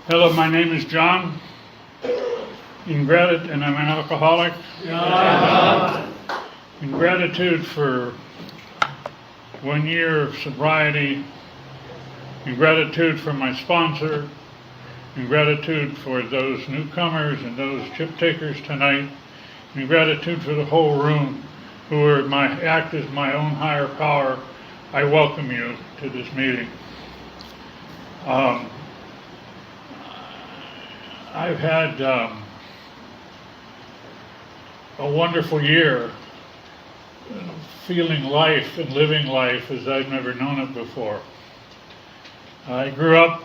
Hello, my name is John. And I'm an alcoholic. In gratitude for 1 year of sobriety, in gratitude for my sponsor, in gratitude for those newcomers and those chip takers tonight, in gratitude for the whole room who act as my own higher power, I welcome you to this meeting. I've had a wonderful year, feeling life and living life as I've never known it before. I grew up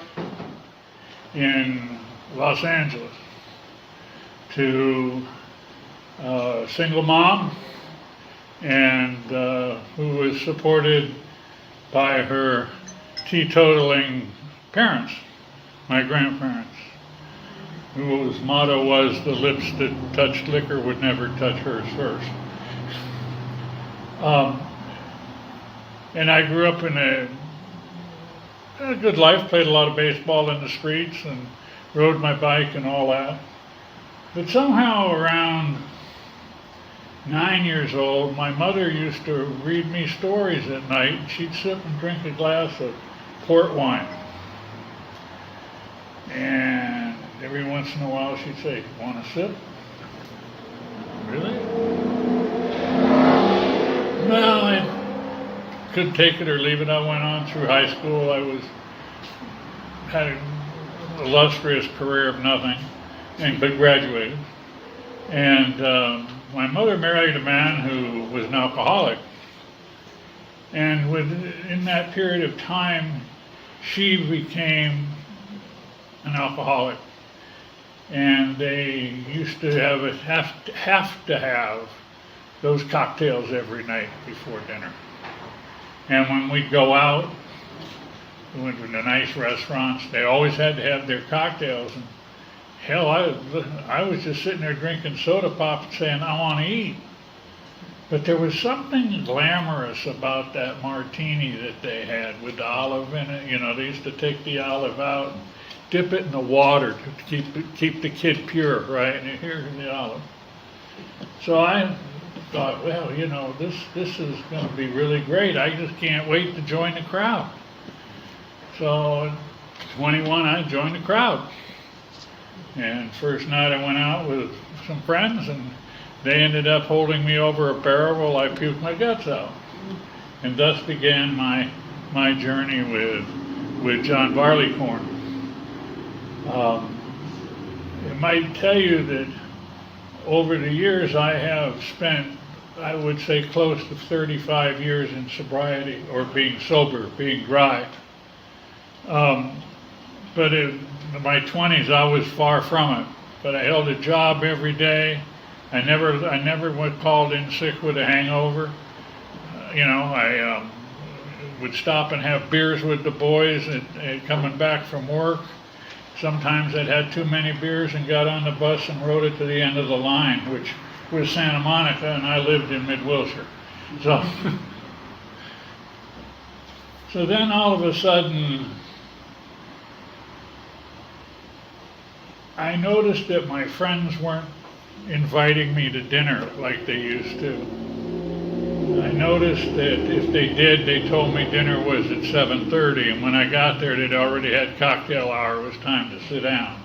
in Los Angeles to a single mom and who was supported by her teetotaling parents, my grandparents, whose motto was, the lips that touched liquor would never touch hers first. And I grew up in a good life, played a lot of baseball in the streets and rode my bike and all that. But somehow around 9 years old, my mother used to read me stories at night. She'd sit and drink a glass of port wine. And every once in a while she'd say, "Want a sip?" Really? Well, I could take it or leave it. I went on through high school. Had an illustrious career of nothing, but graduated. And my mother married a man who was an alcoholic. And in that period of time, she became an alcoholic. And they used to have to have those cocktails every night before dinner. And when we'd go out, we went to the nice restaurants, they always had to have their cocktails. And hell, I was just sitting there drinking soda pop and saying, "I want to eat." But there was something glamorous about that martini that they had with the olive in it. You know, they used to take the olive out and dip it in the water to keep the kid pure, right? And here's the olive. So I thought, well, you know, this is going to be really great. I just can't wait to join the crowd. So at 21, I joined the crowd. And first night I went out with some friends, and they ended up holding me over a barrel while I puked my guts out. And thus began my journey with John Barleycorn. It might tell you that over the years I have spent, I would say, close to 35 years in sobriety, or being sober, being dry. But in my 20s I was far from it. But I held a job every day. I never was called in sick with a hangover. I would stop and have beers with the boys coming back from work. Sometimes I'd had too many beers and got on the bus and rode it to the end of the line, which was Santa Monica, and I lived in Mid-Wilshire. So then all of a sudden, I noticed that my friends weren't inviting me to dinner like they used to. I noticed that if they did, they told me dinner was at 7:30, and when I got there, they'd already had cocktail hour. It was time to sit down.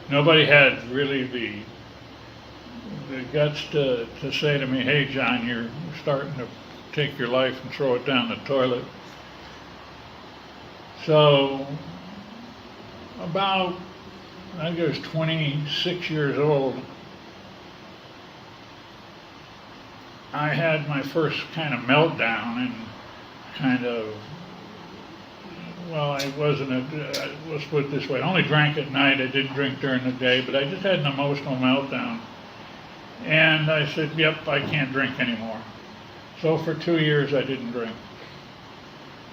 Nobody had really the guts to say to me, "Hey, John, you're starting to take your life and throw it down the toilet." So about, I think I was 26 years old, I had my first kind of meltdown, and let's put it this way, I only drank at night, I didn't drink during the day, but I just had an emotional meltdown. And I said, yep, I can't drink anymore. So for 2 years I didn't drink.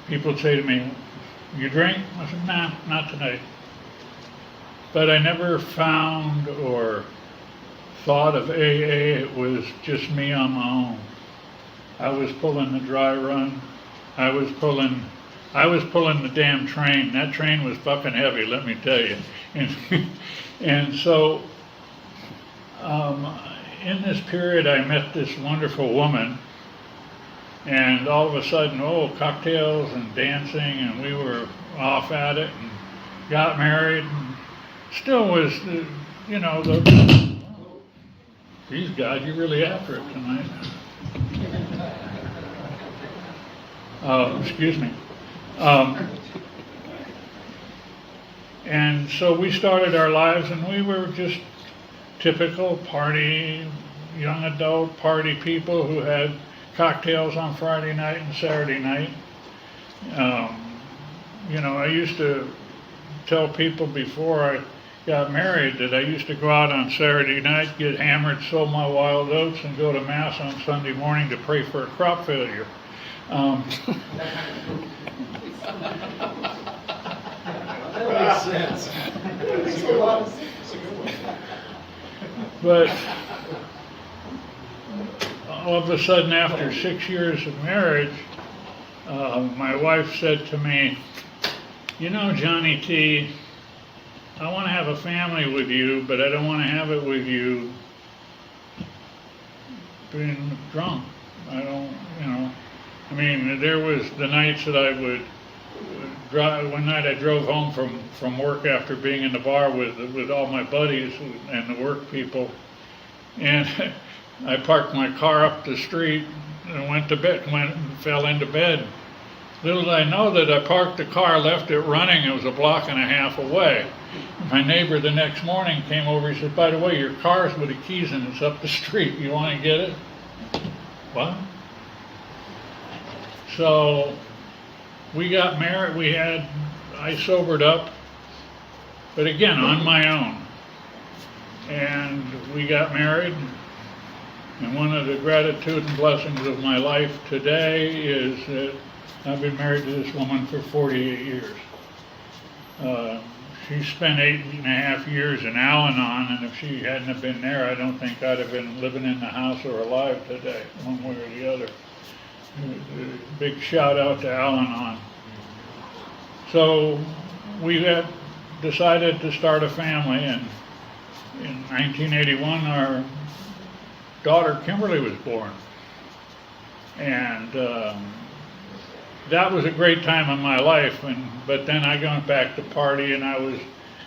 People would say to me, "You drink?" I said, "Nah, not tonight." But I never found or thought of AA. It was just me on my own. I was pulling the dry run. I was pulling I was pulling the damn train. That train was fucking heavy, let me tell you. And, and so, in this period, I met this wonderful woman, and all of a sudden, cocktails and dancing, and we were off at it, and got married, and still was, geez, God, you're really after it tonight. Excuse me. And so we started our lives, and we were just typical party, young adult party people who had cocktails on Friday night and Saturday night. I used to tell people before I got married that I used to go out on Saturday night, get hammered, sow my wild oats, and go to Mass on Sunday morning to pray for a crop failure. That makes sense. That makes a lot of sense. But all of a sudden, after 6 years of marriage, my wife said to me, Johnny T., I want to have a family with you, but I don't want to have it with you being drunk. I don't, there was the nights that I would drive. One night I drove home from work after being in the bar with all my buddies and the work people, and I parked my car up the street and went and fell into bed. Little did I know that I parked the car, left it running. It was a block and a half away. My neighbor the next morning came over. He said, "By the way, your car's with the keys and it's up the street. You want to get it?" What? So we got married. I sobered up, but again on my own. And we got married. And one of the gratitude and blessings of my life today is that I've been married to this woman for 48 years. She spent 8.5 years in Al-Anon, and if she hadn't have been there, I don't think I'd have been living in the house or alive today, one way or the other. Big shout out to Al-Anon. So we had decided to start a family, and in 1981 our daughter Kimberly was born. And that was a great time in my life, but then I went back to party, and I was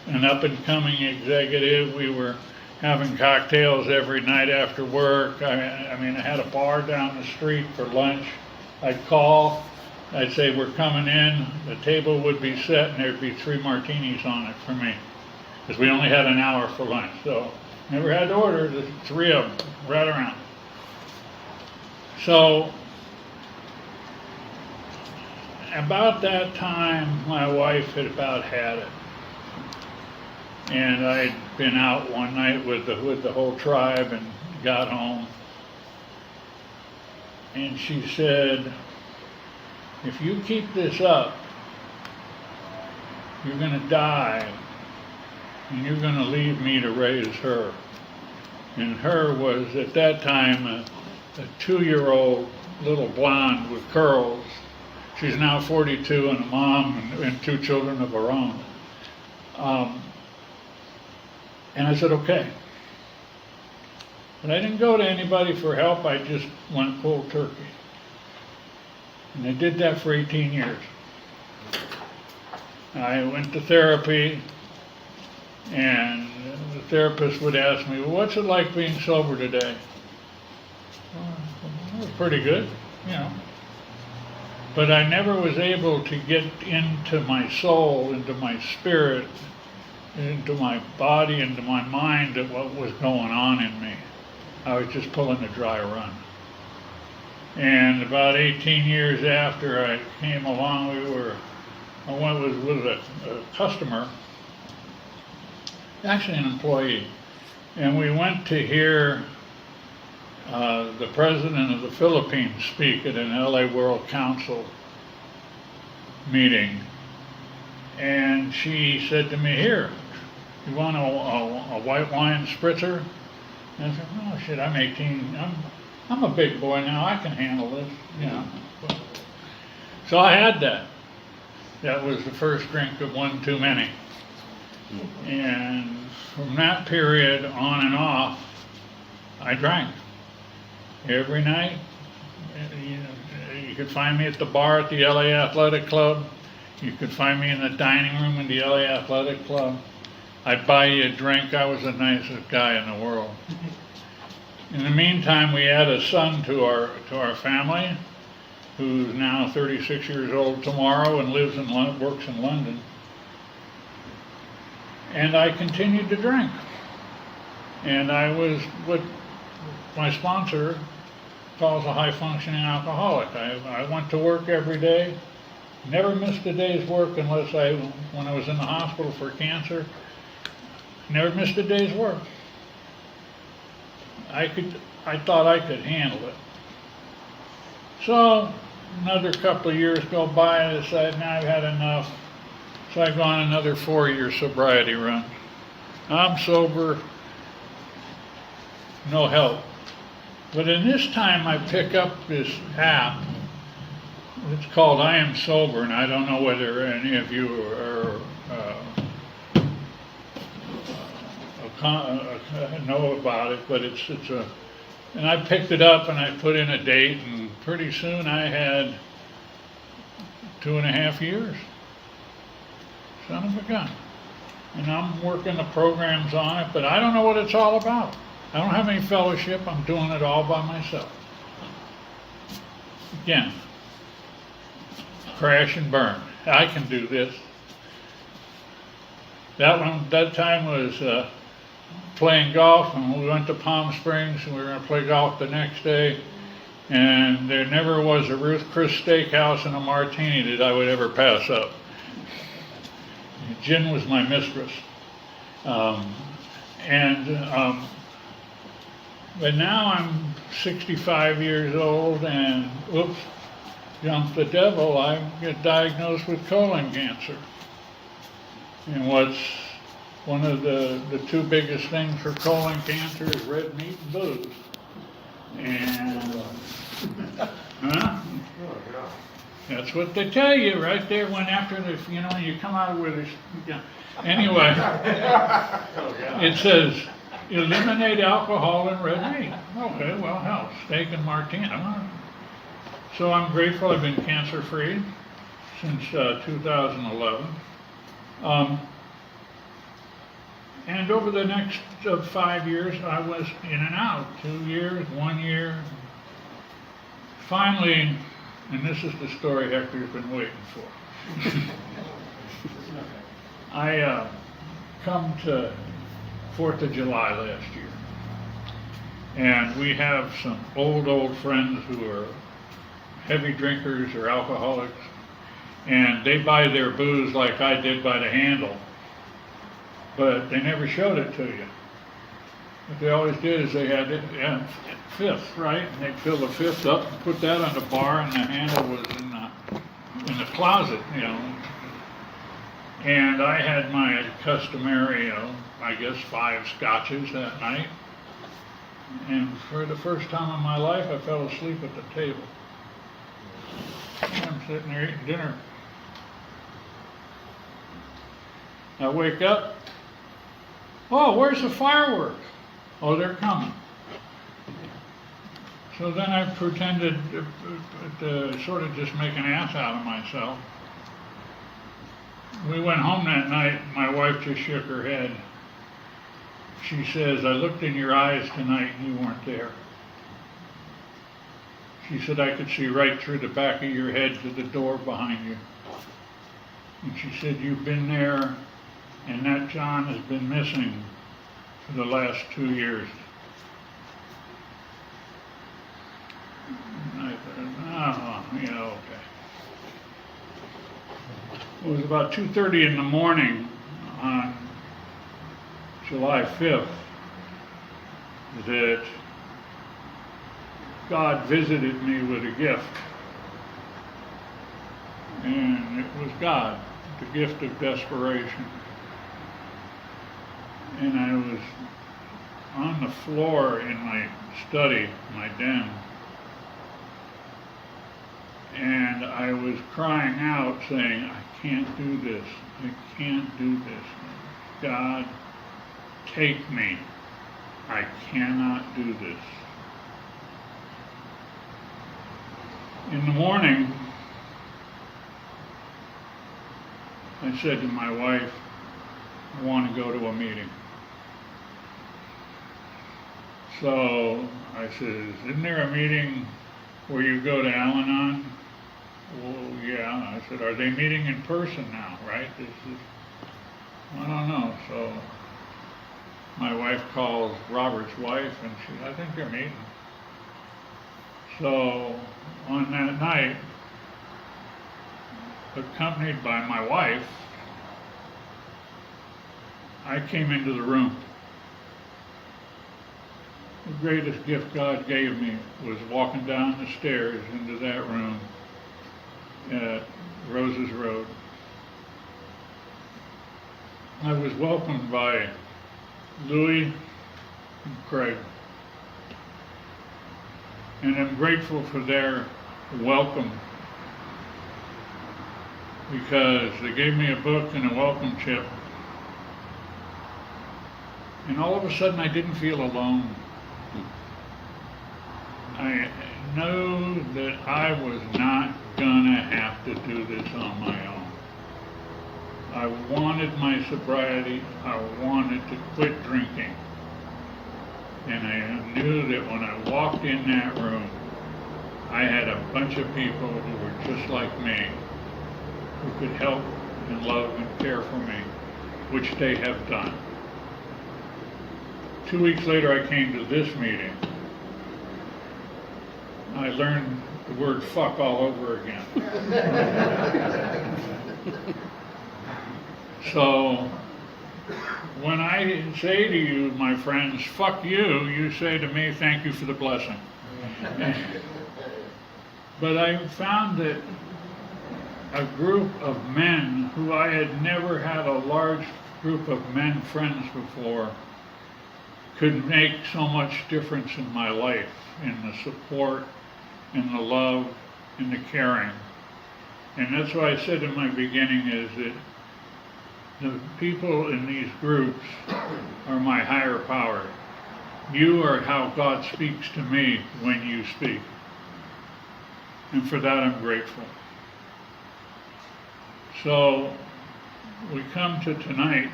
an up-and-coming executive. We were having cocktails every night after work. I had a bar down the street for lunch. I'd call, I'd say, "We're coming in." The table would be set, and there'd be 3 martinis on it for me, because we only had an hour for lunch. So never had to order, the 3 of them right around. So about that time, my wife had about had it. And I'd been out one night with the whole tribe and got home. And she said, "If you keep this up, you're going to die, and you're going to leave me to raise her." And her was, at that time, a 2-year-old little blonde with curls. She's now 42 and a mom and 2 children of her own. And I said, "Okay." But I didn't go to anybody for help. I just went cold turkey. And I did that for 18 years. I went to therapy, and the therapist would ask me, "Well, what's it like being sober today?" Well, it was pretty good, But I never was able to get into my soul, into my spirit, into my body, into my mind, at what was going on in me. I was just pulling a dry run. And about 18 years after I came along, I went with a customer, actually an employee, and we went to hear the president of the Philippines speak at an LA World Council meeting. And she said to me, "Here, you want a white wine spritzer?" And I said, "Oh shit, I'm 18. I'm a big boy now. I can handle this, So I had that. that was the first drink of one too many. And from that period on and off, I drank every night. You could find me at the bar at the LA Athletic Club. You could find me in the dining room in the LA Athletic Club. I'd buy you a drink. I was the nicest guy in the world. In the meantime, we had a son to our family, who's now 36 years old tomorrow and works in London. And I continued to drink. And I was what my sponsor calls a high-functioning alcoholic. I went to work every day, never missed a day's work unless when I was in the hospital for cancer, never missed a day's work. I thought I could handle it. So another couple of years go by, I decided now I've had enough. So I've gone another 4-year sobriety run. I'm sober, no help. But in this time I pick up this app. It's called I Am Sober, and I don't know whether any of you know about it, but and I picked it up and I put in a date, and pretty soon I had 2.5 years. Son of a gun. And I'm working the programs on it, but I don't know what it's all about. I don't have any fellowship. I'm doing it all by myself. Again, crash and burn. I can do this. That time was playing golf, and we went to Palm Springs, and we were going to play golf the next day. And there never was a Ruth Chris Steakhouse and a martini that I would ever pass up. Gin was my mistress. But now I'm 65 years old, and oops, jump the devil, I get diagnosed with colon cancer. And what's one of the two biggest things for colon cancer is red meat and booze. And, that's what they tell you right there when after you come out with this. Anyway, it says, eliminate alcohol and red meat. Okay, well, hell, steak and martini. So I'm grateful I've been cancer-free since 2011. And over the next 5 years, I was in and out. 2 years, 1 year. Finally, and this is the story Hector's been waiting for. I come to 4th of July last year, and we have some old friends who are heavy drinkers or alcoholics, and they buy their booze like I did by the handle, but they never showed it to you. What they always did is they had it fifth, right? And they'd fill the fifth up and put that on the bar, and the handle was in the closet, And I had my customary, I guess 5 scotches that night. And for the first time in my life, I fell asleep at the table. I'm sitting there eating dinner. I wake up. Oh, where's the fireworks? Oh, they're coming. So then I pretended to sort of just make an ass out of myself. We went home that night. My wife just shook her head. She says, I looked in your eyes tonight and you weren't there. She said, I could see right through the back of your head to the door behind you. And she said, you've been there, and that John has been missing for the last 2 years. And I thought, okay. It was about 2:30 in the morning on July 5th that God visited me with a gift. And it was God, the gift of desperation. And I was on the floor in my study, my den, and I was crying out saying, I can't do this. I can't do this. God, take me. I cannot do this. In the morning, I said to my wife, I want to go to a meeting. So I said, isn't there a meeting where you go to Al-Anon? Well, yeah. I said, are they meeting in person now, right? I don't know. So my wife calls Robert's wife, and she said, I think they're meeting. So on that night, accompanied by my wife, I came into the room. The greatest gift God gave me was walking down the stairs into that room at Roses Road. I was welcomed by Louis and Craig, and I'm grateful for their welcome, because they gave me a book and a welcome chip, and all of a sudden I didn't feel alone. I knew that I was not gonna have to do this on my own. I wanted my sobriety. I wanted to quit drinking. And I knew that when I walked in that room, I had a bunch of people who were just like me, who could help and love and care for me, which they have done. 2 weeks later, I came to this meeting. I learned the word fuck all over again. So, when I say to you, my friends, fuck you, you say to me, thank you for the blessing. But I found that a group of men who I had never had a large group of men friends before could make so much difference in my life, in the support, in the love, in the caring. And that's why I said in my beginning is that the people in these groups are my higher power. You are how God speaks to me when you speak. And for that I'm grateful. So we come to tonight,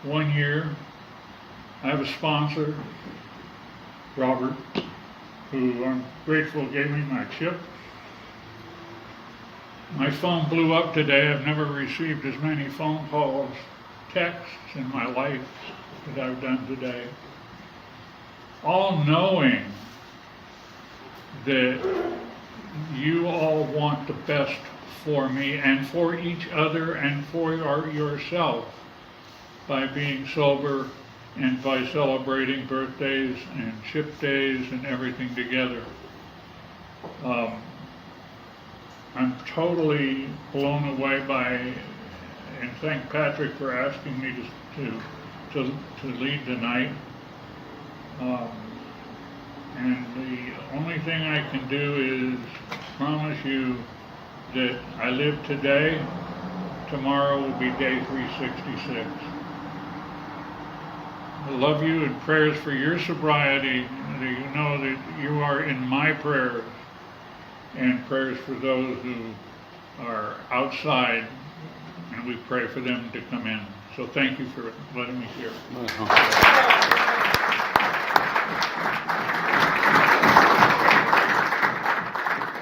1 year. I have a sponsor, Robert, who I'm grateful gave me my chip. My phone blew up today. I've never received as many phone calls, texts in my life that I've done today. All knowing that you all want the best for me and for each other and for yourself by being sober and by celebrating birthdays and chip days and everything together. I'm totally blown away by, and thank Patrick for asking me to lead tonight. And the only thing I can do is promise you that I live today. Tomorrow will be day 366. I love you, and prayers for your sobriety. You know that you are in my prayers, and prayers for those who are outside, and we pray for them to come in. So thank you for letting me share.